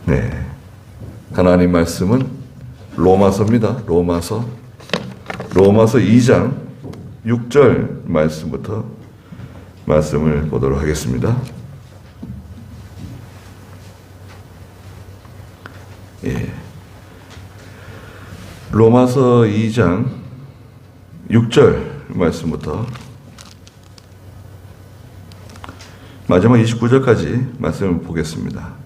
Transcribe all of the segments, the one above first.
네. 하나님 말씀은 로마서입니다. 로마서 2장 6절 말씀부터 말씀을 보도록 하겠습니다. 예. 로마서 2장 6절 말씀부터 마지막 29절까지 말씀을 보겠습니다.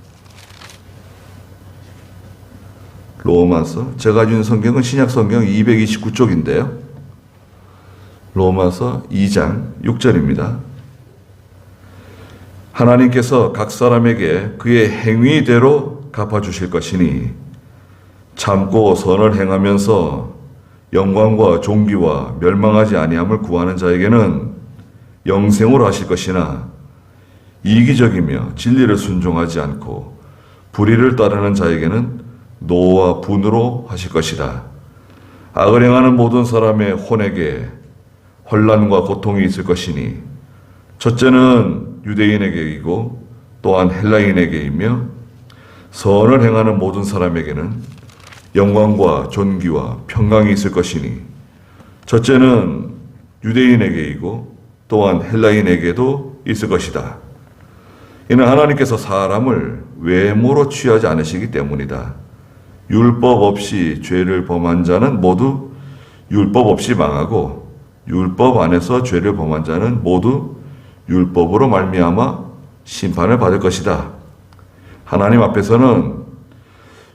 로마서, 제가 가진 성경은 신약 성경 229쪽인데요. 로마서 2장 6절입니다. 하나님께서 각 사람에게 그의 행위대로 갚아주실 것이니 참고 선을 행하면서 영광과 존귀와 멸망하지 아니함을 구하는 자에게는 영생으로 하실 것이나 이기적이며 진리를 순종하지 않고 불의를 따르는 자에게는 노와 분으로 하실 것이다. 악을 행하는 모든 사람의 혼에게 혼란과 고통이 있을 것이니 첫째는 유대인에게이고 또한 헬라인에게이며 선을 행하는 모든 사람에게는 영광과 존귀와 평강이 있을 것이니 첫째는 유대인에게이고 또한 헬라인에게도 있을 것이다. 이는 하나님께서 사람을 외모로 취하지 않으시기 때문이다. 율법 없이 죄를 범한 자는 모두 율법 없이 망하고 율법 안에서 죄를 범한 자는 모두 율법으로 말미암아 심판을 받을 것이다. 하나님 앞에서는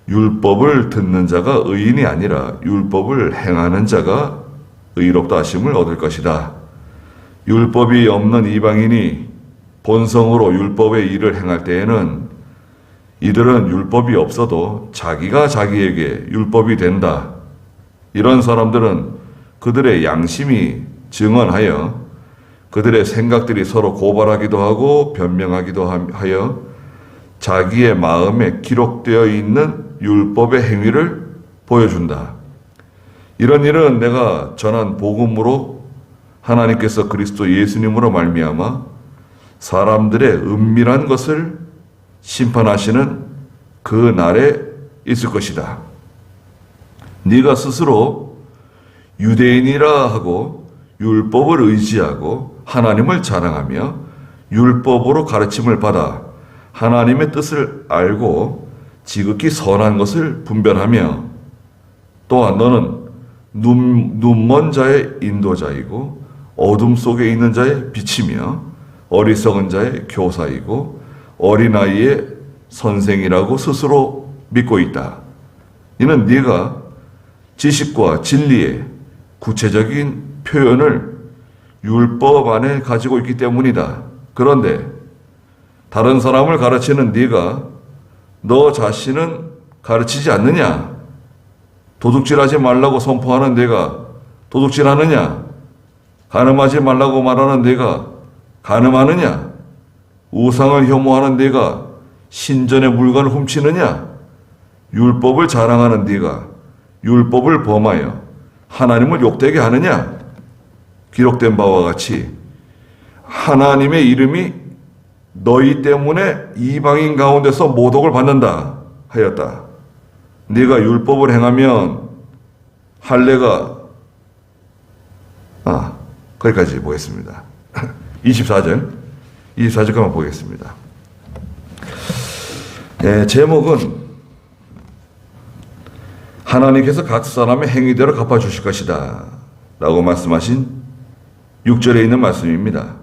율법을 듣는 자가 의인이 아니라 율법을 행하는 자가 의롭다 하심을 얻을 것이다. 율법이 없는 이방인이 본성으로 율법의 일을 행할 때에는 이들은 율법이 없어도 자기가 자기에게 율법이 된다. 이런 사람들은 그들의 양심이 증언하여 그들의 생각들이 서로 고발하기도 하고 변명하기도 하여 자기의 마음에 기록되어 있는 율법의 행위를 보여준다. 이런 일은 내가 전한 복음으로 하나님께서 그리스도 예수님으로 말미암아 사람들의 은밀한 것을 심판하시는 그 날에 있을 것이다. 네가 스스로 유대인이라 하고 율법을 의지하고 하나님을 자랑하며 율법으로 가르침을 받아 하나님의 뜻을 알고 지극히 선한 것을 분별하며 또한 너는 눈먼 자의 인도자이고 어둠 속에 있는 자의 빛이며 어리석은 자의 교사이고 어린아이의 선생이라고 스스로 믿고 있다. 이는 네가 지식과 진리의 구체적인 표현을 율법 안에 가지고 있기 때문이다. 그런데 다른 사람을 가르치는 네가 너 자신은 가르치지 않느냐? 도둑질하지 말라고 선포하는 네가 도둑질하느냐? 간음하지 말라고 말하는 네가 간음하느냐? 우상을 혐오하는 네가 신전의 물건을 훔치느냐? 율법을 자랑하는 네가 율법을 범하여 하나님을 욕되게 하느냐? 기록된 바와 같이 하나님의 이름이 너희 때문에 이방인 가운데서 모독을 받는다 하였다. 네가 율법을 행하면 할례가 거기까지 보겠습니다. 24절까지만 보겠습니다. 제목은 하나님께서 각 사람의 행위대로 갚아주실 것이다 라고 말씀하신 6절에 있는 말씀입니다.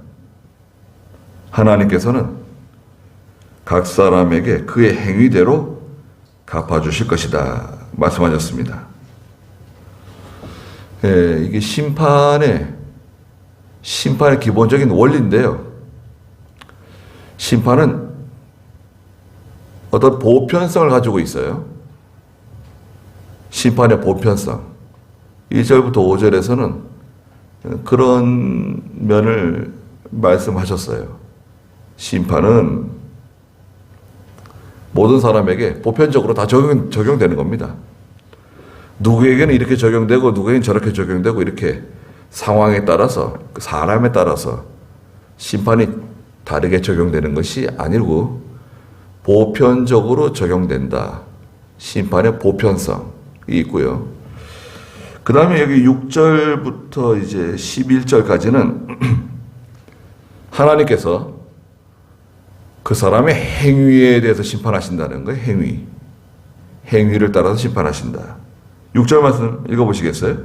하나님께서는 각 사람에게 그의 행위대로 갚아주실 것이다 말씀하셨습니다. 이게 심판의 기본적인 원리인데요. 심판은 어떤 보편성을 가지고 있어요. 심판의 보편성. 1절부터 5절에서는 그런 면을 말씀하셨어요. 심판은 모든 사람에게 보편적으로 다 적용되는 겁니다. 누구에게는 이렇게 적용되고 누구에게는 저렇게 적용되고 이렇게 상황에 따라서 사람에 따라서 심판이 다르게 적용되는 것이 아니고 보편적으로 적용된다. 심판의 보편성이 있고요. 그 다음에 여기 6절부터 이제 11절까지는 하나님께서 그 사람의 행위에 대해서 심판하신다는 거예요. 행위를 따라서 심판하신다. 6절 말씀 읽어보시겠어요?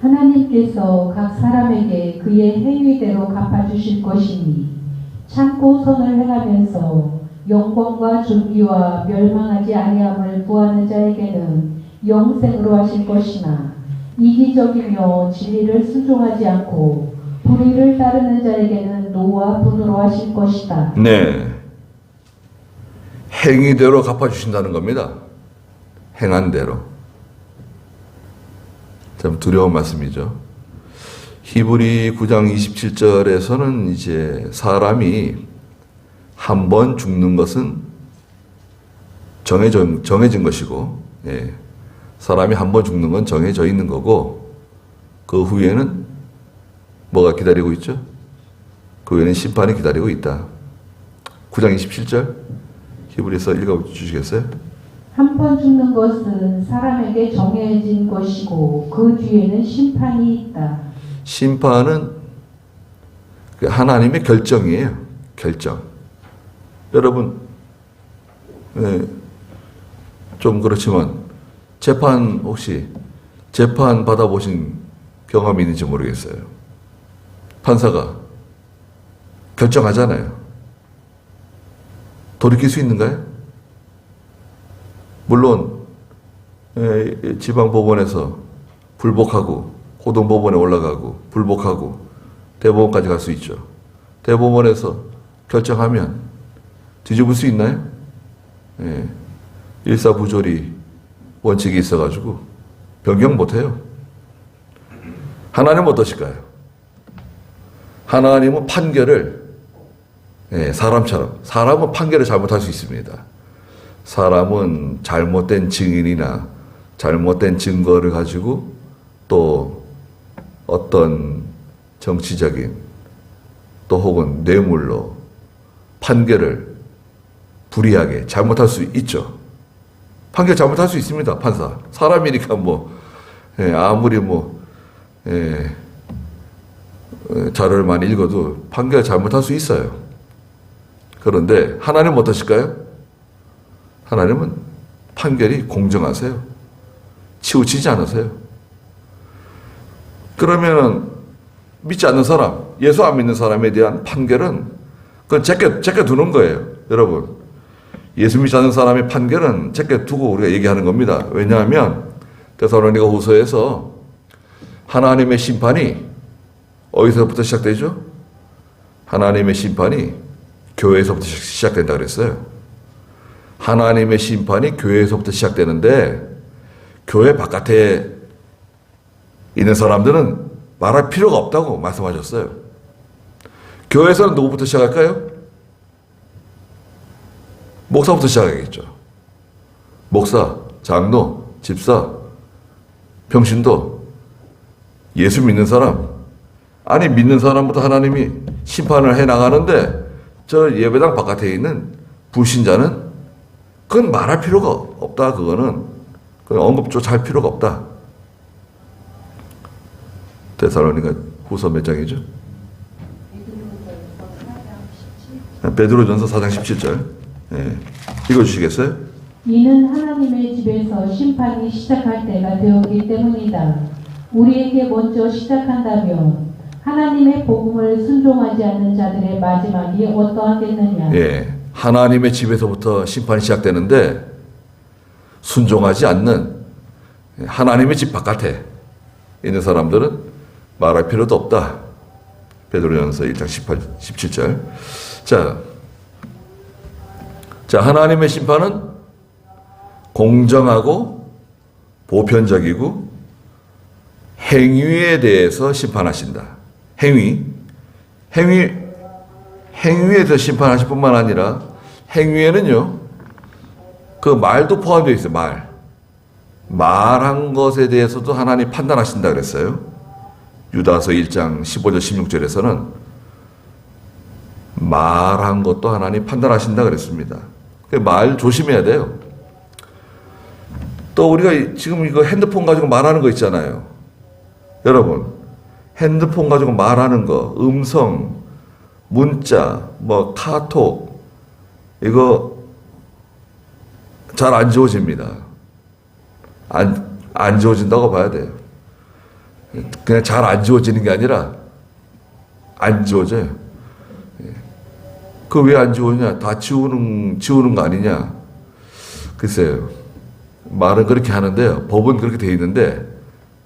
하나님께서 각 사람에게 그의 행위대로 갚아주실 것이니 참고 선을 행하면서 영광과 존귀와 멸망하지 아니함을 구하는 자에게는 영생으로 하실 것이나 이기적이며 진리를 순종하지 않고 불의를 따르는 자에게는 노와 분으로 하실 것이다. 네. 행위대로 갚아주신다는 겁니다. 행한 대로. 참 두려운 말씀이죠. 히브리 9장 27절에서는 이제 사람이 한 번 죽는 것은 정해진 것이고, 예. 사람이 한 번 죽는 건 정해져 있는 거고, 그 후에는 뭐가 기다리고 있죠? 그 후에는 심판이 기다리고 있다. 9장 27절 히브리서 읽어주시겠어요? 한 번 죽는 것은 사람에게 정해진 것이고 그 뒤에는 심판이 있다. 심판은 하나님의 결정이에요. 결정. 여러분, 좀 그렇지만 혹시 재판 받아보신 경험이 있는지 모르겠어요. 판사가 결정하잖아요. 돌이킬 수 있는가요? 물론 지방법원에서 불복하고 고등법원에 올라가고 불복하고 대법원까지 갈 수 있죠. 대법원에서 결정하면 뒤집을 수 있나요? 일사부조리 원칙이 있어가지고 변경 못해요. 하나님은 어떠실까요? 하나님은 판결을 사람은 판결을 잘못할 수 있습니다. 사람은 잘못된 증인이나 잘못된 증거를 가지고 또 어떤 정치적인 또 혹은 뇌물로 판결을 불이하게 잘못할 수 있죠. 판결 잘못할 수 있습니다. 판사. 사람이니까 아무리 자료를 많이 읽어도 판결 잘못할 수 있어요. 그런데 하나님은 어떠실까요? 하나님은 판결이 공정하세요. 치우치지 않으세요. 그러면 믿지 않는 사람, 예수 안 믿는 사람에 대한 판결은 그건 제껴두는 거예요. 여러분, 예수 믿지 않는 사람의 판결은 제껴두고 우리가 얘기하는 겁니다. 왜냐하면 데살로니가 후서에서 하나님의 심판이 어디서부터 시작되죠? 하나님의 심판이 교회에서부터 시작된다 그랬어요. 하나님의 심판이 교회에서부터 시작되는데 교회 바깥에 있는 사람들은 말할 필요가 없다고 말씀하셨어요. 교회에서는 누구부터 시작할까요? 목사부터 시작하겠죠. 목사, 장로, 집사, 평신도, 예수 믿는 사람, 아니 믿는 사람부터 하나님이 심판을 해나가는데 저 예배당 바깥에 있는 불신자는 그건 말할 필요가 없다. 그건 언급조차 할 필요가 없다. 데살로니가 후서 몇 장이죠? 베드로전서 4장 17절. 읽어주시겠어요? 이는 하나님의 집에서 심판이 시작할 때가 되었기 때문이다. 우리에게 먼저 시작한다면 하나님의 복음을 순종하지 않는 자들의 마지막이 어떠하겠느냐. 하나님의 집에서부터 심판이 시작되는데 순종하지 않는 하나님의 집 바깥에 있는 사람들은 말할 필요도 없다. 베드로전서 1장 17절. 자, 하나님의 심판은 공정하고 보편적이고 행위에 대해서 심판하신다. 행위에 대해서 심판하실 뿐만 아니라 행위에는요, 그 말도 포함되어 있어요. 말한 것에 대해서도 하나님 판단하신다 그랬어요. 유다서 1장 15절 16절에서는 말한 것도 하나님 판단하신다 그랬습니다. 말 조심해야 돼요. 또 우리가 지금 이거 핸드폰 가지고 말하는 거 있잖아요. 여러분, 핸드폰 가지고 말하는 거, 음성, 문자, 뭐 카톡, 이거 잘 안 지워집니다. 안 지워진다고 봐야 돼요. 그냥 잘 안 지워지는 게 아니라 안 지워져요. 그 왜 안 지우냐? 다 지우는 거 아니냐? 글쎄요. 말은 그렇게 하는데요. 법은 그렇게 돼 있는데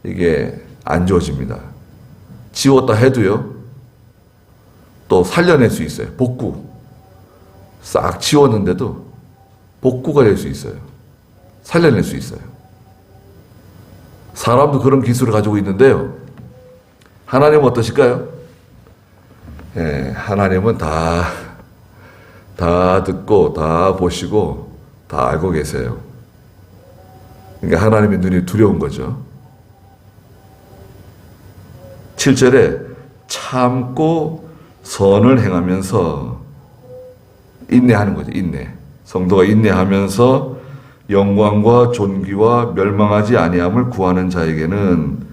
이게 안 지워집니다. 지웠다 해도요. 또 살려낼 수 있어요. 복구. 싹 지웠는데도 복구가 될 수 있어요. 살려낼 수 있어요. 사람도 그런 기술을 가지고 있는데요. 하나님은 어떠실까요? 예, 하나님은 다 듣고 다 보시고 다 알고 계세요. 그러니까 하나님의 눈이 두려운 거죠. 7절에 참고 선을 행하면서 인내하는 거죠. 인내. 성도가 인내하면서 영광과 존귀와 멸망하지 아니함을 구하는 자에게는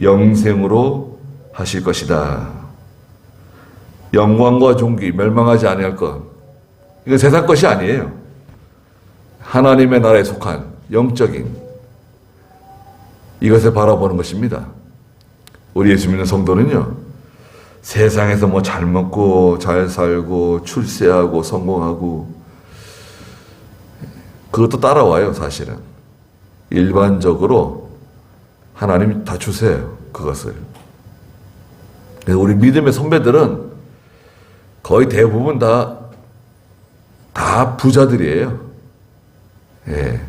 영생으로 하실 것이다. 영광과 존귀, 멸망하지 아니할 것. 이건 세상 것이 아니에요. 하나님의 나라에 속한 영적인 이것을 바라보는 것입니다. 우리 예수 믿는 성도는요, 세상에서 뭐 잘 먹고 잘 살고 출세하고 성공하고 그것도 따라와요. 사실은 일반적으로 하나님이 다 주세요. 그것을. 그래서 우리 믿음의 선배들은 거의 대부분 다 부자들이에요. 예.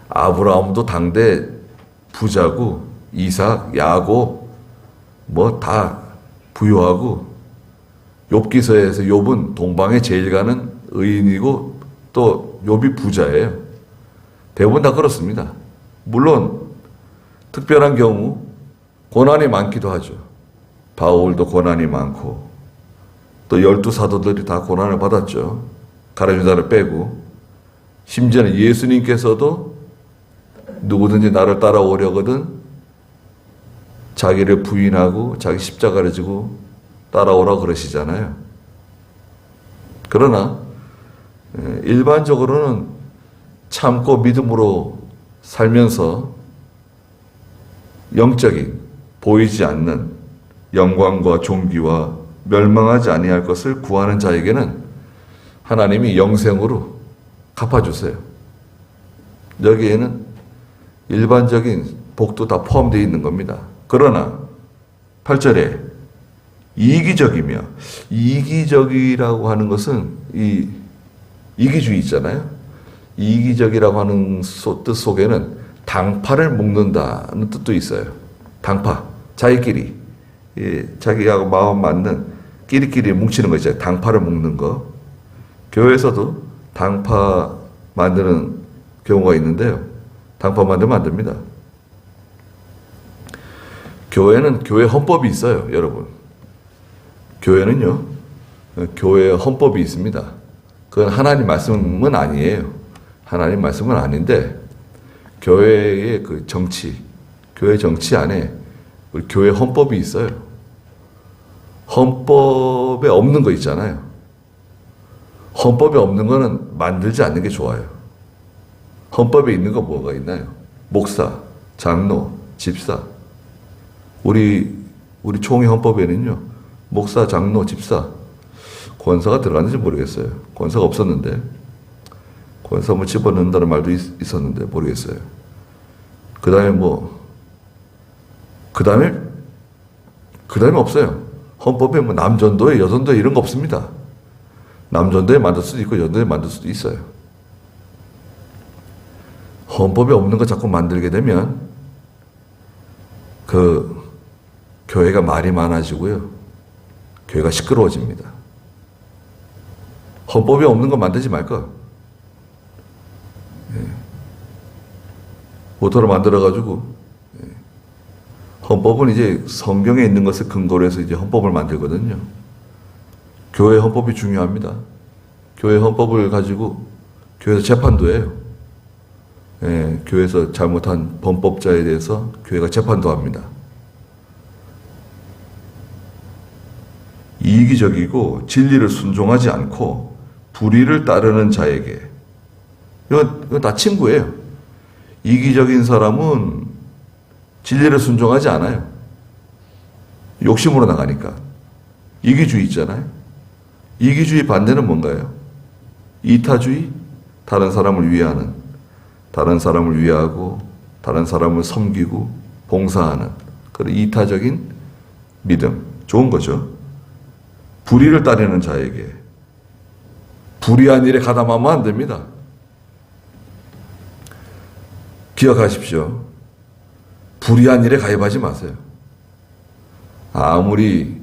아브라함도 당대 부자고, 이삭, 야곱 뭐 다 부유하고, 욥기서에서 욥은 동방에 제일 가는 의인이고 또 욥이 부자예요. 대부분 다 그렇습니다. 물론 특별한 경우 고난이 많기도 하죠. 바울도 고난이 많고 또 12사도들이 다 고난을 받았죠. 가룟유다를 빼고. 심지어는 예수님께서도 누구든지 나를 따라오려거든 자기를 부인하고 자기 십자가를 지고 따라오라 그러시잖아요. 그러나 일반적으로는 참고 믿음으로 살면서 영적인 보이지 않는 영광과 존귀와 멸망하지 아니할 것을 구하는 자에게는 하나님이 영생으로 갚아주세요. 여기에는 일반적인 복도 다 포함되어 있는 겁니다. 그러나 8절에 이기적이며, 이기적이라고 하는 것은 이 이기주의 있잖아요. 이기적이라고 하는 뜻 속에는 당파를 묶는다는 뜻도 있어요. 당파, 자기끼리, 자기하고 마음 맞는 끼리끼리 뭉치는 거 있잖아요. 당파를 묶는 거. 교회에서도 당파 만드는 경우가 있는데요. 당파 만들면 안 됩니다. 교회는 교회 헌법이 있어요, 여러분. 교회는요, 교회 헌법이 있습니다. 그건 하나님 말씀은 아니에요. 하나님 말씀은 아닌데, 교회의 그 정치, 교회 정치 안에 우리 교회 헌법이 있어요. 헌법에 없는 거 있잖아요. 헌법에 없는 거는 만들지 않는 게 좋아요. 헌법에 있는 거 뭐가 있나요? 목사, 장로, 집사. 우리 총회 헌법에는요, 목사, 장로, 집사, 권사가 들어갔는지 모르겠어요. 권사가 없었는데, 권사 뭐 집어넣는다는 말도 있었는데 모르겠어요. 그 다음에 없어요. 헌법에 뭐 남전도회, 여전도회 이런 거 없습니다. 남전도회 만들 수도 있고 여전도회 만들 수도 있어요. 헌법에 없는 거 자꾸 만들게 되면 교회가 말이 많아지고요. 교회가 시끄러워집니다. 헌법에 없는 거 만들지 말까? 모토를 만들어가지고, 헌법은 이제 성경에 있는 것을 근거로 해서 이제 헌법을 만들거든요. 교회 헌법이 중요합니다. 교회 헌법을 가지고 교회에서 재판도 해요. 예, 교회에서 잘못한 범법자에 대해서 교회가 재판도 합니다. 이기적이고 진리를 순종하지 않고 불의를 따르는 자에게, 이건 다 친구예요. 이기적인 사람은 진리를 순종하지 않아요. 욕심으로 나가니까. 이기주의 있잖아요. 이기주의 반대는 뭔가요? 이타주의? 다른 사람을 위하는, 다른 사람을 위하고 다른 사람을 섬기고 봉사하는 그런 이타적인 믿음, 좋은 거죠. 불의를 따르는 자에게 불의한 일에 가담하면 안 됩니다. 기억하십시오. 불의한 일에 가입하지 마세요. 아무리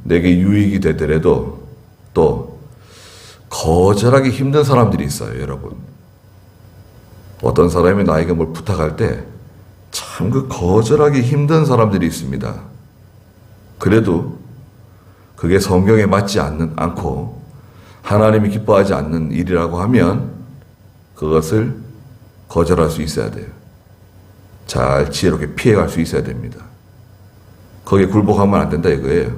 내게 유익이 되더라도 또 거절하기 힘든 사람들이 있어요, 여러분. 어떤 사람이 나에게 뭘 부탁할 때 참 그 거절하기 힘든 사람들이 있습니다. 그래도 그게 성경에 맞지 않고 하나님이 기뻐하지 않는 일이라고 하면 그것을 거절할 수 있어야 돼요. 잘 지혜롭게 피해갈 수 있어야 됩니다. 거기에 굴복하면 안 된다 이거예요.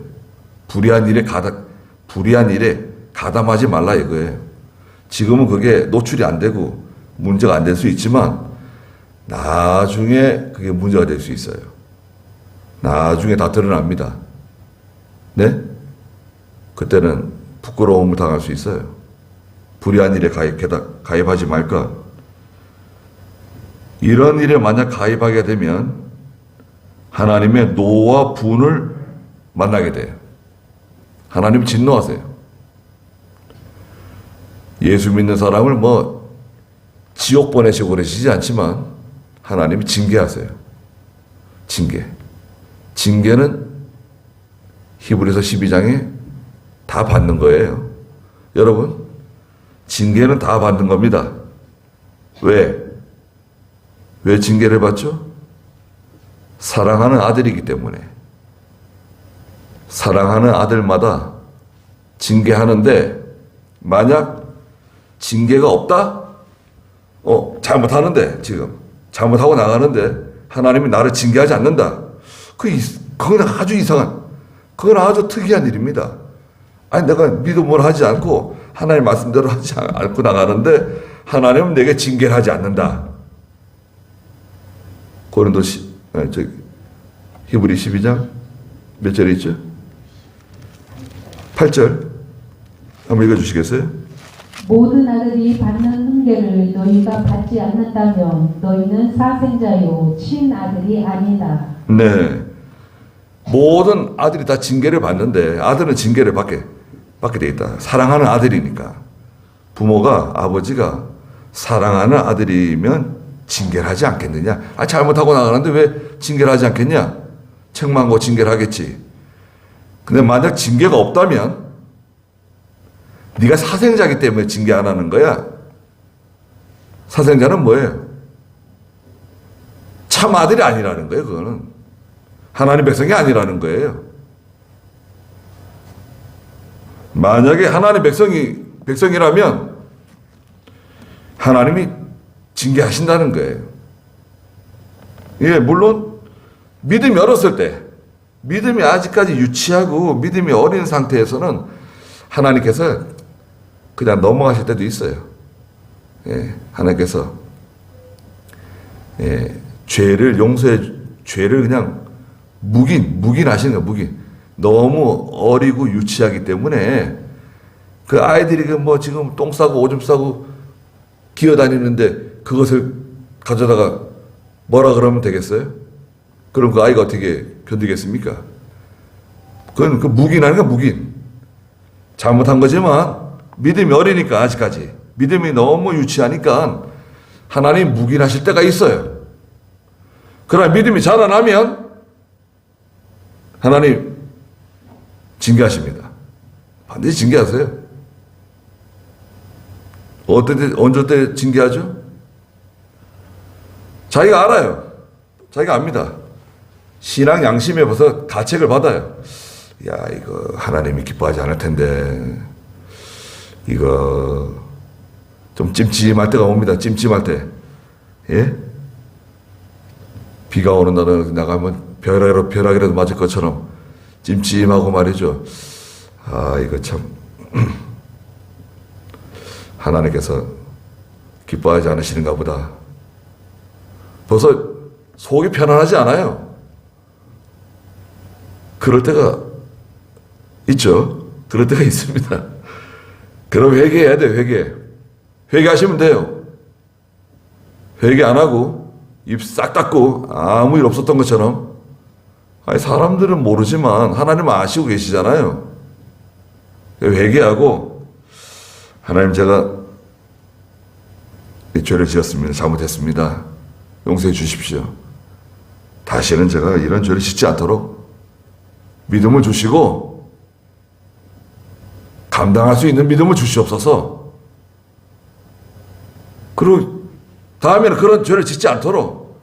불의한 일에 가담하지 말라 이거예요. 지금은 그게 노출이 안 되고 문제가 안 될 수 있지만 나중에 그게 문제가 될 수 있어요. 나중에 다 드러납니다. 네? 그때는 부끄러움을 당할 수 있어요. 불의한 일에 가입하지 말까? 이런 일에 만약 가입하게 되면 하나님의 노와 분을 만나게 돼요. 하나님 진노하세요. 예수 믿는 사람을 지옥 보내시고 그러시지 않지만 하나님이 징계하세요. 징계는 히브리서 12장에 다 받는 거예요. 여러분, 징계는 다 받는 겁니다. 왜 징계를 받죠? 사랑하는 아들이기 때문에. 사랑하는 아들마다 징계하는데 만약 징계가 없다? 잘못하는데 지금 잘못하고 나가는데 하나님이 나를 징계하지 않는다. 그건 아주 이상한, 그건 아주 특이한 일입니다. 아니 내가 믿음으로 하지 않고 하나님 말씀대로 하지 않고 나가는데 하나님은 내게 징계를 하지 않는다. 히브리 12장 몇 절에 있죠? 8절 한번 읽어주시겠어요? 모든 아들이 받는 훈계를 너희가 받지 않는다면 너희는 사생자요 친아들이 아니다. 네, 모든 아들이 다 징계를 받는데 아들은 징계를 받게 돼 있다. 사랑하는 아들이니까. 부모가, 아버지가 사랑하는 아들이면 징계를 하지 않겠느냐? 잘못하고 나가는데 왜 징계를 하지 않겠냐? 책망 거 징계를 하겠지. 근데 만약 징계가 없다면 네가 사생자이기 때문에 징계 안 하는 거야. 사생자는 뭐예요? 참 아들이 아니라는 거예요. 그거는 하나님 백성이 아니라는 거예요. 만약에 하나님 백성이라면 하나님이 징계하신다는 거예요. 예, 물론 믿음이 어렸을 때, 믿음이 아직까지 유치하고 믿음이 어린 상태에서는 하나님께서 그냥 넘어가실 때도 있어요. 예, 하나님께서 죄를 그냥 묵인하시는 거예요. 묵인. 너무 어리고 유치하기 때문에 그 아이들이 지금 똥 싸고 오줌 싸고 기어다니는데 그것을 가져다가 뭐라 그러면 되겠어요? 그럼 그 아이가 어떻게 견디겠습니까? 그건 묵인하는 거야, 묵인. 잘못한 거지만 믿음이 어리니까 아직까지. 믿음이 너무 유치하니까 하나님 묵인하실 때가 있어요. 그러나 믿음이 자라나면 하나님 징계하십니다. 반드시 징계하세요. 언제 때 징계하죠? 자기가 알아요. 자기가 압니다. 신앙 양심에 벌써 가책을 받아요. 야, 이거 하나님이 기뻐하지 않을 텐데, 이거 좀 찜찜할 때가 옵니다. 찜찜할 때. 예? 비가 오는 날은 나가면 벼락이라도 맞을 것처럼 찜찜하고 말이죠. 아, 이거 참 하나님께서 기뻐하지 않으시는가 보다. 벌써 속이 편안하지 않아요. 그럴 때가 있죠. 그럴 때가 있습니다. 그럼 회개해야 돼요. 회개하시면 돼요. 회개 안 하고 입 싹 닫고 아무 일 없었던 것처럼. 아니, 사람들은 모르지만 하나님은 아시고 계시잖아요. 회개하고, 하나님, 제가 이 죄를 지었습니다. 잘못했습니다. 용서해 주십시오. 다시는 제가 이런 죄를 짓지 않도록 믿음을 주시고 감당할 수 있는 믿음을 주시옵소서. 그리고 다음에는 그런 죄를 짓지 않도록,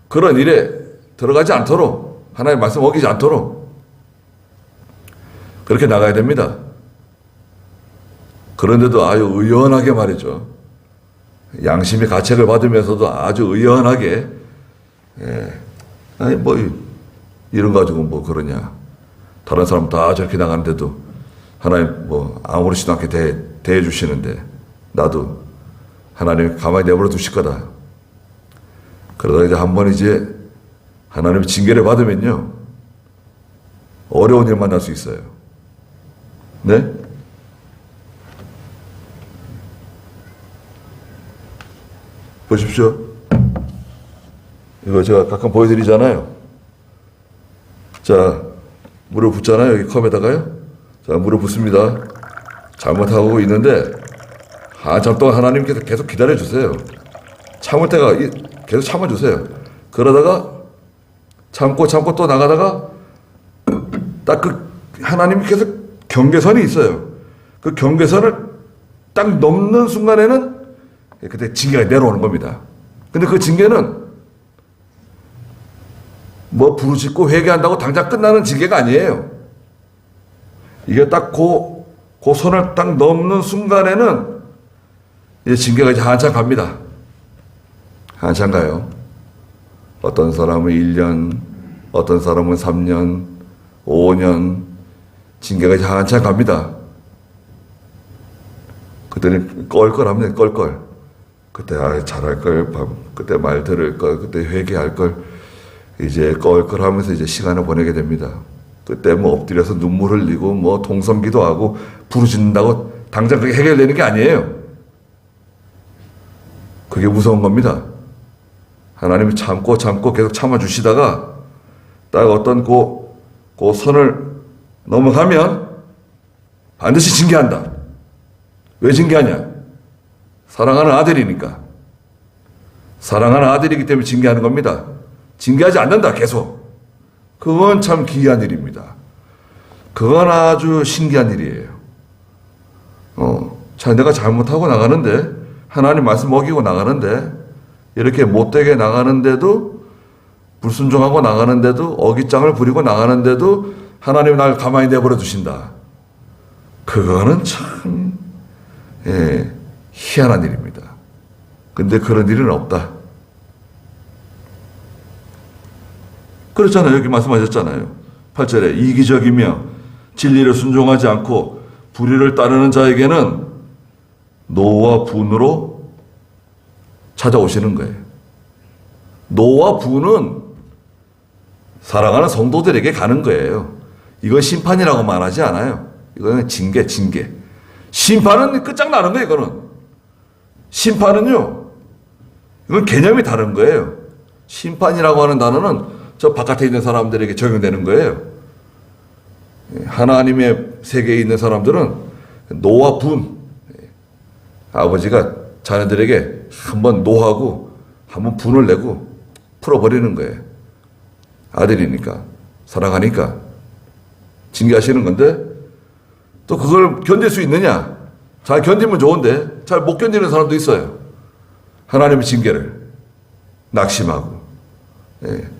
그런 일에 들어가지 않도록, 하나님의 말씀 어기지 않도록 그렇게 나가야 됩니다. 그런데도 아주 의연하게 말이죠. 양심의 가책을 받으면서도 아주 의연하게, 아니, 뭐, 이런 거 가지고 뭐 그러냐. 다른 사람 다 저렇게 나가는데도 하나님 뭐 아무렇지도 않게 대해주시는데 나도 하나님이 가만히 내버려 두실 거다. 그러다가 이제 한번 이제 하나님의 징계를 받으면요, 어려운 일 만날 수 있어요. 네? 보십시오. 이거 제가 가끔 보여드리잖아요. 자, 물을 붓잖아요. 여기 컵에다가요. 자, 물을 붓습니다. 잘못하고 있는데 한참 동안 하나님께서 계속 기다려주세요. 참을 때가 계속 참아주세요. 그러다가 참고 또 나가다가 딱 그 하나님께서 경계선이 있어요. 그 경계선을 딱 넘는 순간에는 그때 징계가 내려오는 겁니다. 근데 그 징계는 뭐 부르짖고 회개한다고 당장 끝나는 징계가 아니에요. 이게 딱 그 선을 딱 넘는 순간에는 이제 징계가 이제 한참 갑니다. 한참 가요. 어떤 사람은 1년, 어떤 사람은 3년, 5년, 징계가 이제 한참 갑니다. 그때는 껄껄합니다. 껄껄. 그때 잘할 걸, 그때 말 들을 걸, 그때 회개할 걸, 이제 껄껄하면서 이제 시간을 보내게 됩니다. 그때 뭐 엎드려서 눈물 흘리고 뭐 통성기도 하고 부르짖는다고 당장 그게 해결되는 게 아니에요. 그게 무서운 겁니다. 하나님이 참고 계속 참아주시다가 딱 어떤 그 선을 넘어가면 반드시 징계한다. 왜 징계하냐? 사랑하는 아들이니까. 사랑하는 아들이기 때문에 징계하는 겁니다. 징계하지 않는다, 계속. 그건 참 기이한 일입니다. 그건 아주 신기한 일이에요. 자, 내가 잘못하고 나가는데, 하나님 말씀 어기고 나가는데, 이렇게 못되게 나가는데도, 불순종하고 나가는데도, 어깃장을 부리고 나가는데도, 하나님이 날 가만히 내버려 두신다. 그거는 참, 희한한 일입니다. 근데 그런 일은 없다. 그렇잖아요. 여기 말씀하셨잖아요. 8절에 이기적이며 진리를 순종하지 않고 불의를 따르는 자에게는 노와 분으로 찾아오시는 거예요. 노와 분은 사랑하는 성도들에게 가는 거예요. 이건 심판이라고 말하지 않아요. 이거는 징계. 심판은 끝장나는 거예요. 이거는. 심판은요, 이건 개념이 다른 거예요. 심판이라고 하는 단어는 저 바깥에 있는 사람들에게 적용되는 거예요. 하나님의 세계에 있는 사람들은 노와 분, 아버지가 자녀들에게 한번 노하고 한번 분을 내고 풀어버리는 거예요. 아들이니까, 사랑하니까 징계하시는 건데, 또 그걸 견딜 수 있느냐? 잘 견디면 좋은데 잘 못 견디는 사람도 있어요. 하나님의 징계를 낙심하고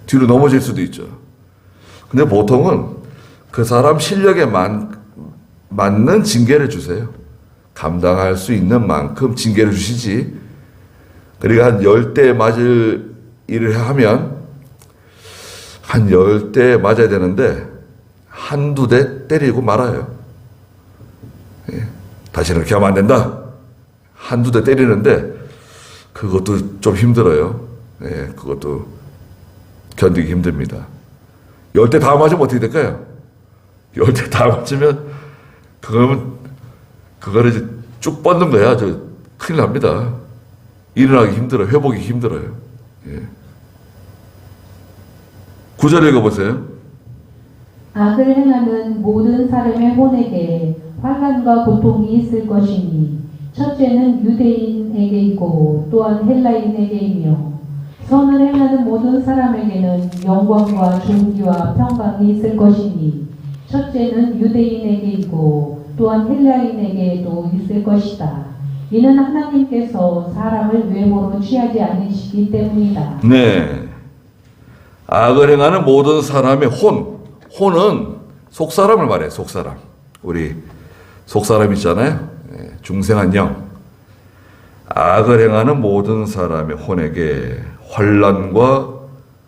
뒤로 넘어질 수도 있죠. 근데 보통은 그 사람 실력에 맞는 징계를 주세요. 감당할 수 있는 만큼 징계를 주시지. 그러니까 한 10대 맞을 일을 하면 한 10대 맞아야 되는데 한두 대 때리고 말아요. 예. 다시는 그렇게 하면 안 된다. 한두 대 때리는데 그것도 좀 힘들어요. 예, 그것도 견디기 힘듭니다. 10대 다 맞으면 어떻게 될까요? 10대 다 맞으면 그거를 이제 쭉 뻗는 거야. 큰일 납니다. 일어나기 힘들어요. 회복이 힘들어요. 예. 9절 읽어보세요. 악을 행하는 모든 사람의 혼에게 환난과 고통이 있을 것이니 첫째는 유대인에게이고 또한 헬라인에게이며 선을 행하는 모든 사람에게는 영광과 존귀와 평강이 있을 것이니 첫째는 유대인에게이고 또한 헬라인에게도 있을 것이다. 이는 하나님께서 사람을 외모로 취하지 않으시기 때문이다. 네. 악을 행하는 모든 사람의 혼은 속사람을 말해요. 속사람. 우리 속사람 있잖아요. 중생한 영. 악을 행하는 모든 사람의 혼에게 환난과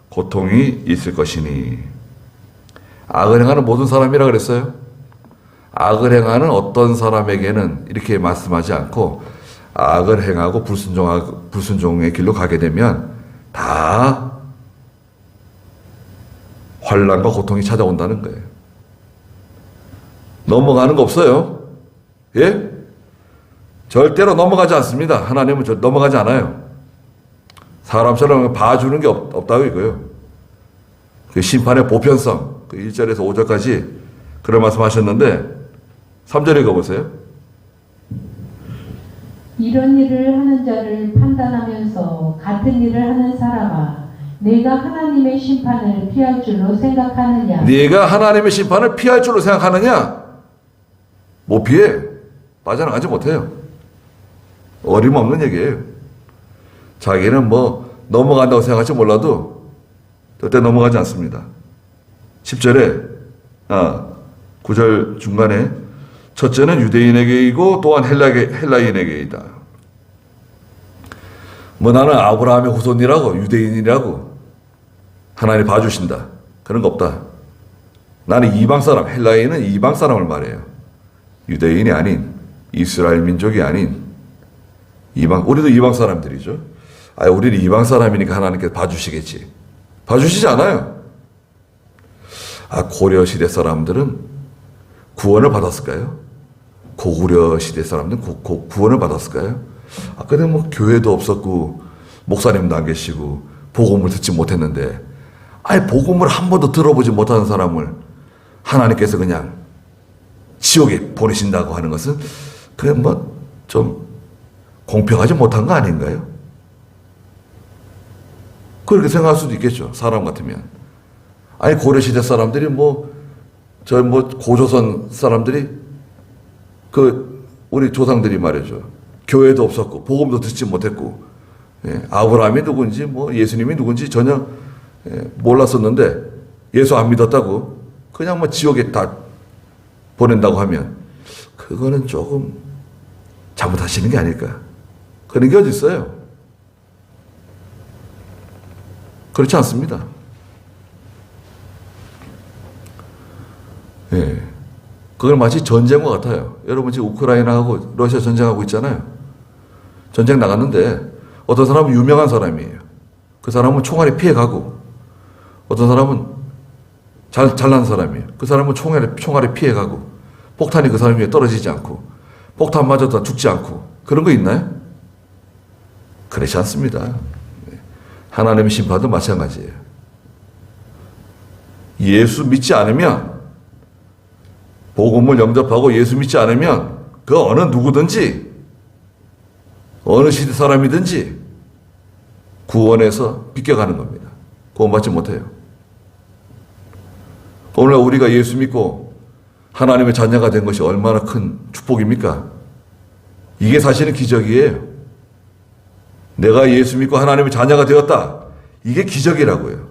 고통이 있을 것이니. 악을 행하는 모든 사람이라 그랬어요. 악을 행하는 어떤 사람에게는 이렇게 말씀하지 않고 악을 행하고 불순종의 길로 가게 되면 다 환난과 고통이 찾아온다는 거예요. 넘어가는 거 없어요. 예? 절대로 넘어가지 않습니다. 하나님은 넘어가지 않아요. 사람처럼 봐주는 게 없다고 이거예요. 그 심판의 보편성, 그 1절에서 5절까지 그런 말씀 하셨는데 3절 읽어보세요. 이런 일을 하는 자를 판단하면서 같은 일을 하는 사람아, 내가 하나님의 심판을 피할 줄로 생각하느냐? 네가 하나님의 심판을 피할 줄로 생각하느냐? 못 피해. 빠져나가지 못해요. 어림없는 얘기예요. 자기는 뭐 넘어간다고 생각할지 몰라도 절대 넘어가지 않습니다. 10절에 9절 중간에 첫째는 유대인에게이고 또한 헬라인에게이다. 뭐 나는 아브라함의 후손이라고 유대인이라고 하나님 봐주신다. 그런 거 없다. 나는 이방 사람, 헬라인은 이방 사람을 말해요. 유대인이 아닌 이스라엘 민족이 아닌 우리도 이방 사람들이죠. 우리는 이방 사람이니까 하나님께서 봐주시겠지. 봐주시지 않아요. 고려 시대 사람들은 구원을 받았을까요? 고구려 시대 사람들은 구원을 받았을까요? 근데 뭐 교회도 없었고 목사님도 안 계시고 복음을 듣지 못했는데 복음을 한 번도 들어보지 못하는 사람을 하나님께서 그냥 지옥에 보내신다고 하는 것은 그냥 뭐 좀 공평하지 못한 거 아닌가요? 그렇게 생각할 수도 있겠죠. 사람 같으면. 고려시대 사람들이 고조선 사람들이 우리 조상들이 말이죠. 교회도 없었고 복음도 듣지 못했고 아브라함이 누군지 예수님이 누군지 전혀 몰랐었는데 예수 안 믿었다고 그냥 지옥에 다 보낸다고 하면 그거는 조금 잘못하시는 게 아닐까. 그런 게 어디 있어요? 그렇지 않습니다. 그걸 마치 전쟁과 같아요. 여러분 지금 우크라이나하고 러시아 전쟁하고 있잖아요. 전쟁 나갔는데 어떤 사람은 유명한 사람이에요. 그 사람은 총알에 피해가고 어떤 사람은 잘난 사람이에요. 그 사람은 총알에 피해가고 폭탄이 그 사람 위에 떨어지지 않고 폭탄 맞아도 죽지 않고 그런 거 있나요? 그렇지 않습니다. 하나님의 심판도 마찬가지예요. 예수 믿지 않으면 복음을 영접하고 예수 믿지 않으면 그 어느 누구든지 어느 시대 사람이든지 구원에서 비껴가는 겁니다. 구원받지 못해요. 오늘 우리가 예수 믿고 하나님의 자녀가 된 것이 얼마나 큰 축복입니까? 이게 사실은 기적이에요. 내가 예수 믿고 하나님의 자녀가 되었다. 이게 기적이라고요.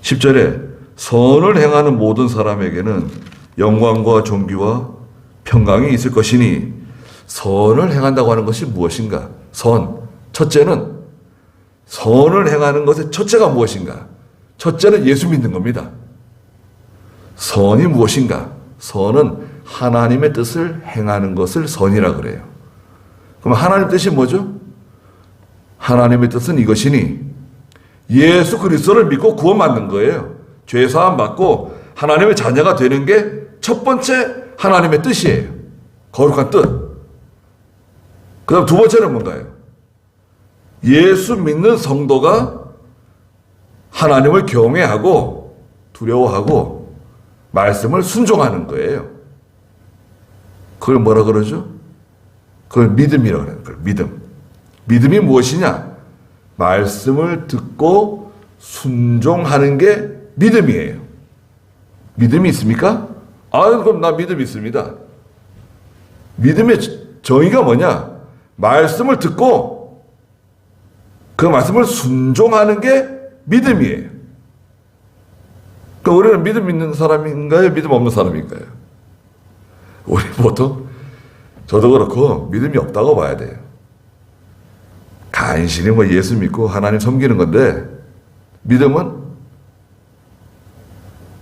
10절에 선을 행하는 모든 사람에게는 영광과 존귀와 평강이 있을 것이니 선을 행한다고 하는 것이 무엇인가? 선. 첫째는 선을 행하는 것의 첫째가 무엇인가? 첫째는 예수 믿는 겁니다. 선이 무엇인가? 선은 하나님의 뜻을 행하는 것을 선이라 그래요. 그럼 하나님의 뜻이 뭐죠? 하나님의 뜻은 이것이니 예수 그리스도를 믿고 구원받는 거예요. 죄사함 받고 하나님의 자녀가 되는 게 첫 번째 하나님의 뜻이에요. 거룩한 뜻. 그 다음 두 번째는 뭔가요? 예수 믿는 성도가 하나님을 경외하고 두려워하고 말씀을 순종하는 거예요. 그걸 뭐라 그러죠? 그걸 믿음이라고 그래요. 믿음. 믿음이 무엇이냐? 말씀을 듣고 순종하는 게 믿음이에요. 믿음이 있습니까? 그럼 나 믿음이 있습니다. 믿음의 정의가 뭐냐? 말씀을 듣고 그 말씀을 순종하는 게 믿음이에요. 그러니까 우리는 믿음 있는 사람인가요? 믿음 없는 사람인가요? 우리 보통 저도 그렇고 믿음이 없다고 봐야 돼요. 간신히 뭐 예수 믿고 하나님 섬기는 건데 믿음은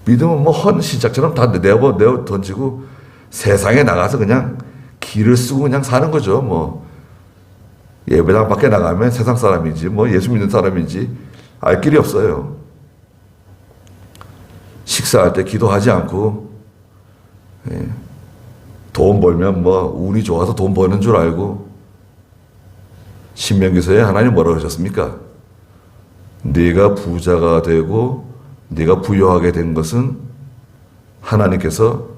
뭐 헌 시작처럼 다 내어 던지고 세상에 나가서 그냥 길을 쓰고 그냥 사는 거죠. 뭐 예배당 밖에 나가면 세상 사람인지 뭐 예수 믿는 사람인지 알 길이 없어요. 식사할 때 기도하지 않고 돈 벌면 뭐 운이 좋아서 돈 버는 줄 알고 신명기서에 하나님 뭐라고 하셨습니까? 네가 부자가 되고 네가 부유하게 된 것은 하나님께서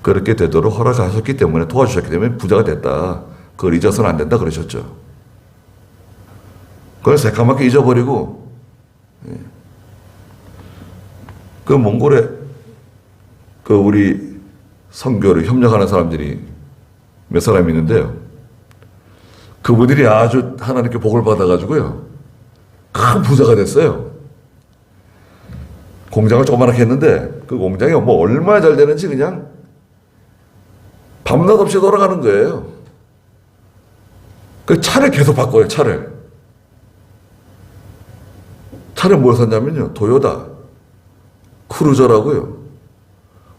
그렇게 되도록 허락하셨기 때문에 도와주셨기 때문에 부자가 됐다. 그걸 잊어서는 안 된다 그러셨죠. 그걸 새까맣게 잊어버리고 그 몽골에 그 우리 선교를 협력하는 사람들이 몇 사람이 있는데요. 그분들이 아주 하나님께 복을 받아가지고요. 큰 부자가 됐어요. 공장을 조그맣게 했는데 그 공장이 뭐 얼마나 잘 되는지 그냥 밤낮 없이 돌아가는 거예요. 그 차를 계속 바꿔요. 차를 뭘 샀냐면요. 토요타 크루저라고요.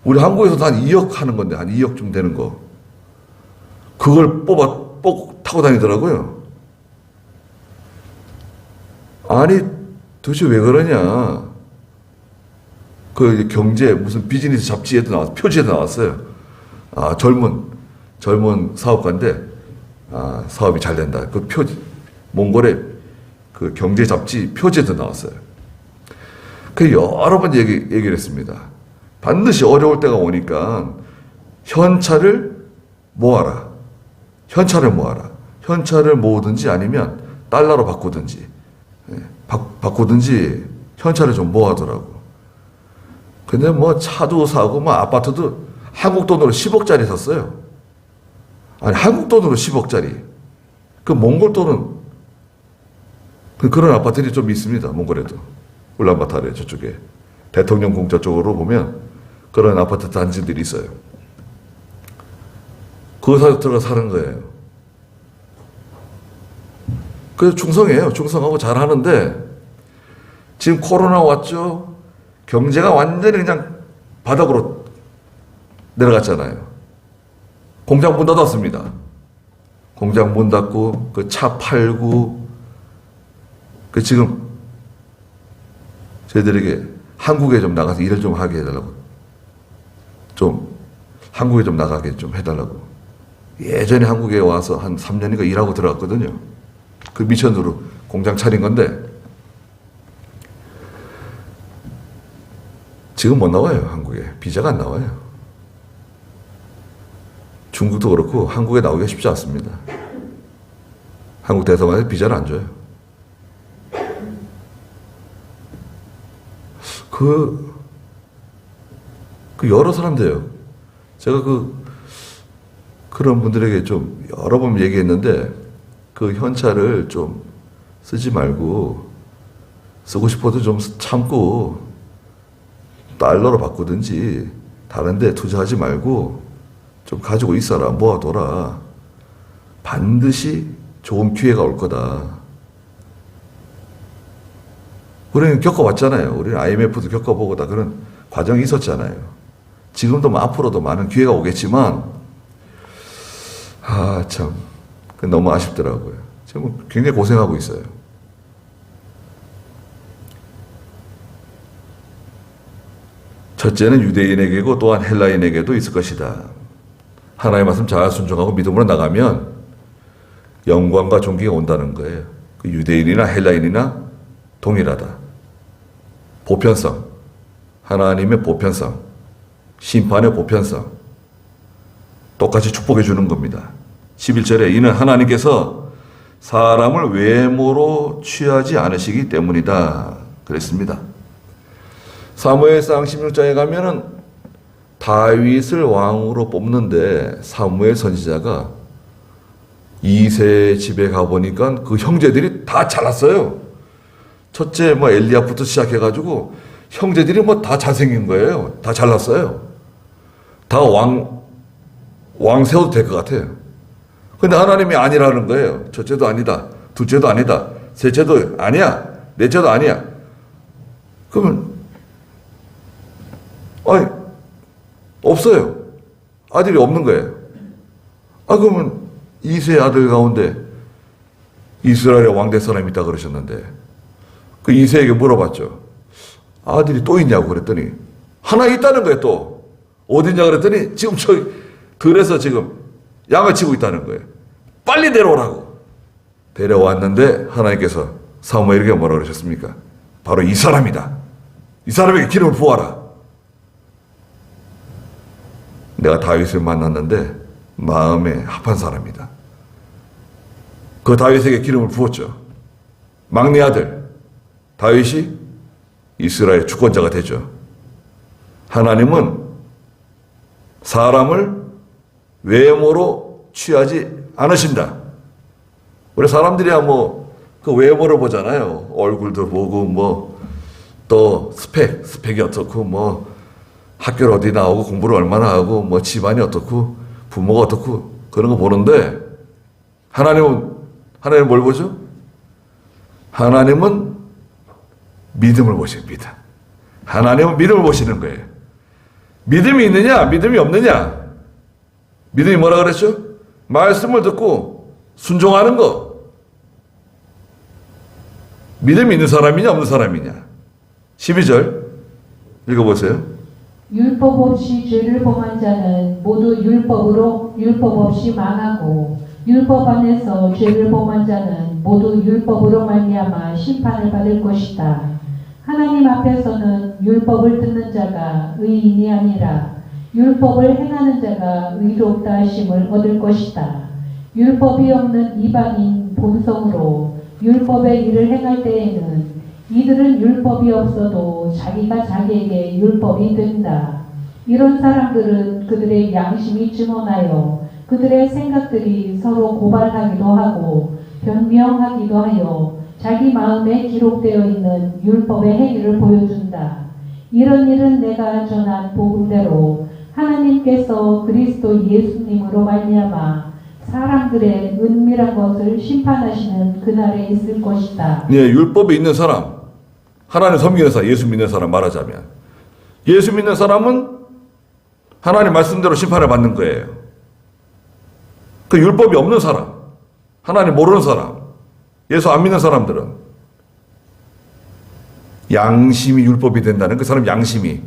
우리 한국에서도 한 2억 하는 건데 한 2억쯤 되는 거 그걸 뽑고 타고 다니더라고요. 아니 도대체 왜 그러냐. 그 경제 무슨 비즈니스 잡지에도 나왔어요. 표지에도 나왔어요. 젊은 사업가인데 사업이 잘 된다. 그 표지 몽골의 그 경제 잡지 표지에도 나왔어요. 그 여러 번 얘기를 했습니다. 반드시 어려울 때가 오니까 현찰을 모아라. 현찰을 모으든지 아니면 달러로 바꾸든지 현찰을 좀 모아더라고. 근데 뭐 차도 사고 뭐 아파트도 한국 돈으로 10억짜리 샀어요. 아니 한국 돈으로 10억짜리. 그 몽골 돈은 그런 아파트들이 좀 있습니다. 몽골에도. 울란바타르 저쪽에 대통령 공자 쪽으로 보면 그런 아파트 단지들이 있어요. 그거 들어가 사는 거예요. 그래서 충성해요. 충성하고 잘하는데 지금 코로나 왔죠. 경제가 완전히 그냥 바닥으로 내려갔잖아요. 공장 문 닫았습니다. 공장 문 닫고 그 차 팔고 그 지금 저희들에게 한국에 좀 나가서 일을 좀 하게 해달라고 좀 한국에 좀 나가게 좀 해달라고 예전에 한국에 와서 한 3년인가 일하고 들어갔거든요. 그 미천으로 공장 차린 건데 지금 못 나와요. 한국에 비자가 안 나와요. 중국도 그렇고 한국에 나오기가 쉽지 않습니다. 한국 대사관에 비자를 안 줘요. 그 여러 사람들요. 제가 그런 분들에게 좀 여러 번 얘기했는데 그 현찰을 좀 쓰지 말고 쓰고 싶어도 좀 참고 달러로 바꾸든지 다른 데 투자하지 말고 좀 가지고 있어라. 모아둬라. 반드시 좋은 기회가 올 거다. 우리는 겪어봤잖아요. 우리는 IMF도 겪어보고 다 그런 과정이 있었잖아요. 지금도 뭐 앞으로도 많은 기회가 오겠지만 참 너무 아쉽더라고요. 지금 굉장히 고생하고 있어요. 첫째는 유대인에게고 또한 헬라인에게도 있을 것이다. 하나님의 말씀 잘 순종하고 믿음으로 나가면 영광과 존귀가 온다는 거예요. 그 유대인이나 헬라인이나 동일하다. 보편성, 하나님의 보편성, 심판의 보편성, 똑같이 축복해 주는 겁니다. 11절에 이는 하나님께서 사람을 외모로 취하지 않으시기 때문이다. 그랬습니다. 사무엘상 16장에 가면은 다윗을 왕으로 뽑는데 사무엘 선지자가 이세 집에 가보니까 그 형제들이 다 잘났어요. 첫째 엘리압부터 시작해가지고 형제들이 다 잘생긴 거예요. 다 잘났어요. 다 왕 세워도 될 것 같아요. 근데 하나님이 아니라는 거예요. 첫째도 아니다. 둘째도 아니다. 셋째도 아니야. 넷째도 아니야. 그러면 없어요. 아들이 없는 거예요. 그러면 이세의 아들 가운데 이스라엘의 왕될 사람이 있다 그러셨는데 그 이세에게 물어봤죠. 아들이 또 있냐고 그랬더니 하나 있다는 거예요. 또 어디냐 그랬더니 지금 저 들에서 지금 양을 치고 있다는 거예요. 빨리 데려오라고. 데려왔는데 하나님께서 사무엘에게 뭐라 그러셨습니까? 바로 이 사람이다. 이 사람에게 기름을 부어라. 내가 다윗을 만났는데 마음에 합한 사람이다. 그 다윗에게 기름을 부었죠. 막내 아들 다윗이 이스라엘 주권자가 되죠. 하나님은 사람을 외모로 취하지 않으신다. 우리 사람들이야 그 외모를 보잖아요. 얼굴도 보고 또 스펙이 어떻고 학교를 어디 나오고 공부를 얼마나 하고 집안이 어떻고 부모가 어떻고 그런 거 보는데 하나님은 뭘 보죠? 하나님은 믿음을 보십니다. 하나님은 믿음을 보시는 거예요. 믿음이 있느냐 믿음이 없느냐. 믿음이 뭐라 그랬죠? 말씀을 듣고 순종하는 거. 믿음이 있는 사람이냐 없는 사람이냐. 12절 읽어보세요. 율법 없이 죄를 범한 자는 모두 율법 없이 망하고 율법 안에서 죄를 범한 자는 모두 율법으로 말미암아 심판을 받을 것이다. 하나님 앞에서는 율법을 듣는 자가 의인이 아니라 율법을 행하는 자가 의롭다 하심을 얻을 것이다. 율법이 없는 이방인 본성으로 율법의 일을 행할 때에는 이들은 율법이 없어도 자기가 자기에게 율법이 된다. 이런 사람들은 그들의 양심이 증언하여 그들의 생각들이 서로 고발하기도 하고 변명하기도 하여 자기 마음에 기록되어 있는 율법의 행위를 보여준다. 이런 일은 내가 전한 복음대로 하나님께서 그리스도 예수님으로 말미암아 사람들의 은밀한 것을 심판하시는 그날에 있을 것이다. 네, 율법에 있는 사람, 하나님 섬기는 사람, 예수 믿는 사람 말하자면 예수 믿는 사람은 하나님 말씀대로 심판을 받는 거예요. 그 율법이 없는 사람, 하나님 모르는 사람, 예수 안 믿는 사람들은 양심이 율법이 된다는 그 사람 양심이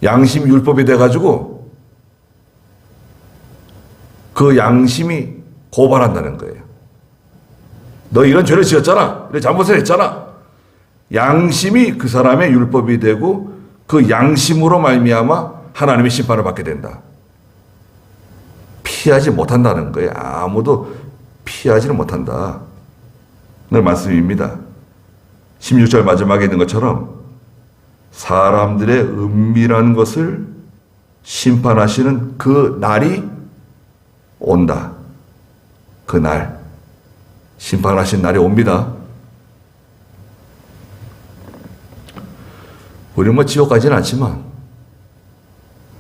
율법이 돼가지고 그 양심이 고발한다는 거예요. 너 이런 죄를 지었잖아. 이런 잘못을 했잖아. 양심이 그 사람의 율법이 되고 그 양심으로 말미암아 하나님의 심판을 받게 된다. 피하지 못한다는 거예요. 아무도 피하지는 못한다. 늘 말씀입니다. 16절 마지막에 있는 것처럼 사람들의 은밀한 것을 심판하시는 그 날이 온다. 그 날, 심판하신 날이 옵니다. 우리 뭐 지옥 가지는 않지만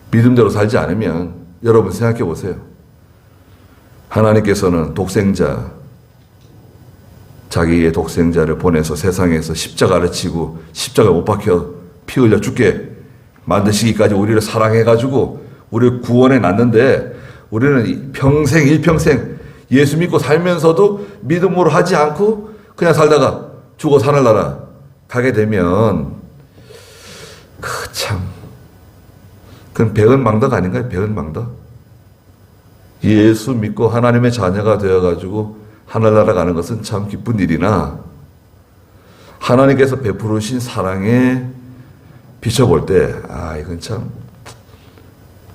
믿음대로 살지 않으면 여러분 생각해 보세요. 하나님께서는 독생자, 자기의 독생자를 보내서 세상에서 십자가를 지고 십자가에 못 박혀 피 흘려 죽게 만드시기까지 우리를 사랑해가지고 우리를 구원해 놨는데 우리는 평생 일평생 예수 믿고 살면서도 믿음으로 하지 않고 그냥 살다가 죽어 하늘나라 가게 되면 그건 배은망덕 아닌가요? 배은망덕. 예수 믿고 하나님의 자녀가 되어가지고 하늘나라 가는 것은 참 기쁜 일이나 하나님께서 베푸르신 사랑에 비춰볼 때 이건 참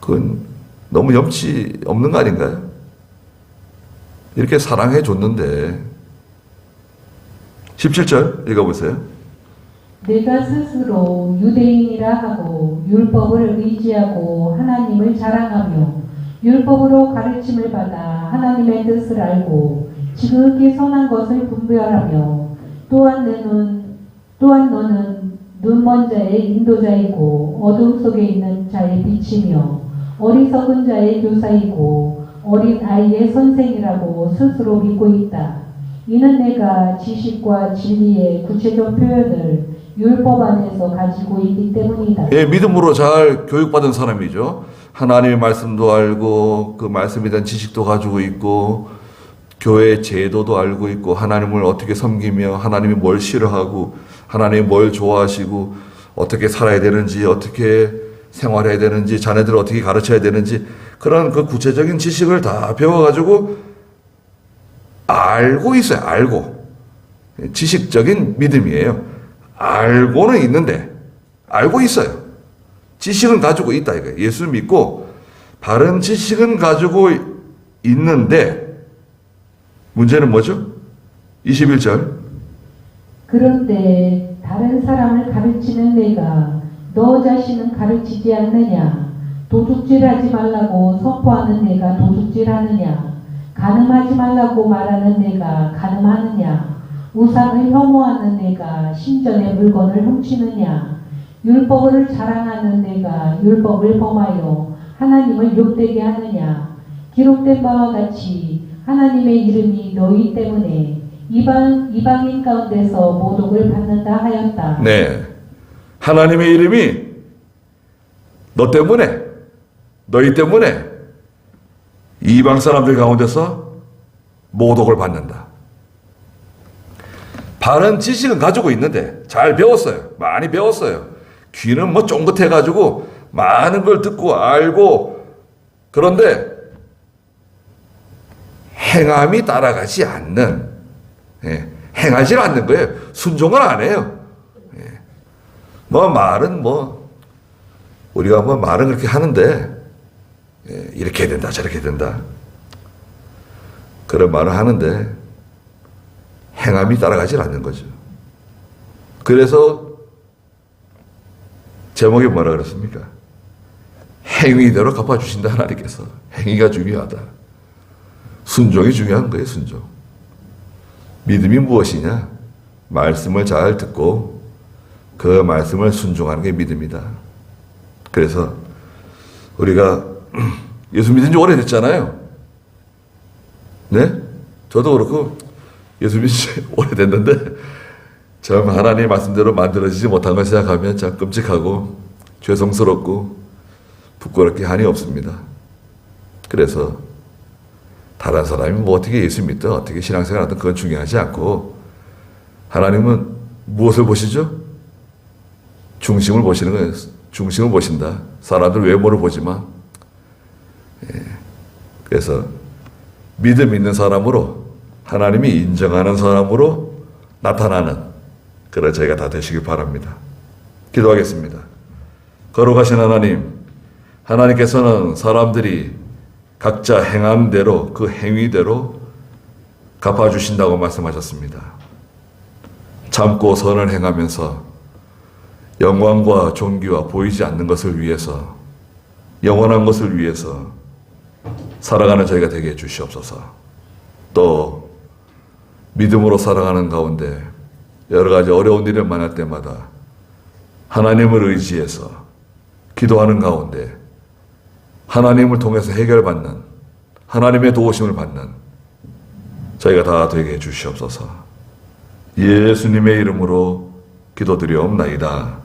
그건 너무 염치 없는 거 아닌가요? 이렇게 사랑해 줬는데 17절 읽어보세요. 내가 스스로 유대인이라 하고 율법을 의지하고 하나님을 자랑하며 율법으로 가르침을 받아 하나님의 뜻을 알고 지극히 선한 것을 분별하며 또한 너는 눈먼 자의 인도자이고 어둠 속에 있는 자의 빛이며 어리석은 자의 교사이고 어린 아이의 선생이라고 스스로 믿고 있다. 이는 내가 지식과 진리의 구체적 표현을 율법 안에서 가지고 있기 때문이다. 예, 믿음으로 잘 교육받은 사람이죠. 하나님의 말씀도 알고 그 말씀에 대한 지식도 가지고 있고 교회 제도도 알고 있고 하나님을 어떻게 섬기며 하나님이 뭘 싫어하고 하나님이 뭘 좋아하시고 어떻게 살아야 되는지 어떻게 생활해야 되는지 자녀들을 어떻게 가르쳐야 되는지 그런 그 구체적인 지식을 다 배워가지고 알고 있어요. 알고. 지식적인 믿음이에요. 알고는 있는데 알고 있어요. 지식은 가지고 있다 이거예요. 예수 믿고 바른 지식은 가지고 있는데 문제는 뭐죠? 21절. 그런데 다른 사람을 가르치는 내가 너 자신은 가르치지 않느냐? 도둑질하지 말라고 선포하는 내가 도둑질하느냐? 간음하지 말라고 말하는 내가 간음하느냐? 우상을 혐오하는 내가 신전의 물건을 훔치느냐? 율법을 자랑하는 내가 율법을 범하여 하나님을 욕되게 하느냐? 기록된 바와 같이 하나님의 이름이 너희 때문에 이방인 가운데서 모독을 받는다 하였다. 네. 하나님의 이름이 너 때문에, 너희 때문에 이방 사람들 가운데서 모독을 받는다. 바른 지식은 가지고 있는데 잘 배웠어요. 많이 배웠어요. 귀는 뭐 쫑긋해가지고 많은 걸 듣고 알고 그런데 행함이 따라가지 않는 행하지 않는 거예요. 순종을 안 해요. 뭐 말은 뭐 우리가 뭐 말은 그렇게 하는데 이렇게 해야 된다 저렇게 해야 된다 그런 말을 하는데 행함이 따라가지 않는 거죠. 그래서 제목이 뭐라 그랬습니까? 행위대로 갚아주신다. 하나님께서. 행위가 중요하다. 순종이 중요한 거예요. 순종. 믿음이 무엇이냐? 말씀을 잘 듣고 그 말씀을 순종하는 게 믿음이다. 그래서 우리가 예수 믿은 지 오래됐잖아요. 네? 저도 그렇고 예수 믿은 지 오래됐는데 참 하나님의 말씀대로 만들어지지 못한 걸 생각하면 참 끔찍하고 죄송스럽고 부끄럽게 한이 없습니다. 그래서 다른 사람이 뭐 어떻게 예수 믿든 어떻게 신앙생활 하든 그건 중요하지 않고 하나님은 무엇을 보시죠? 중심을 보시는 거예요. 중심을 보신다. 사람들 외모를 보지만 그래서 믿음 있는 사람으로 하나님이 인정하는 사람으로 나타나는 그런 저희가 다 되시길 바랍니다. 기도하겠습니다. 거룩하신 하나님, 하나님께서는 사람들이 각자 행한 대로 그 행위대로 갚아주신다고 말씀하셨습니다. 참고 선을 행하면서 영광과 존귀와 보이지 않는 것을 위해서 영원한 것을 위해서 살아가는 저희가 되게 해주시옵소서. 또 믿음으로 살아가는 가운데 여러 가지 어려운 일을 만날 때마다 하나님을 의지해서 기도하는 가운데 하나님을 통해서 해결받는 하나님의 도우심을 받는 저희가 다 되게 해 주시옵소서. 예수님의 이름으로 기도드리옵나이다.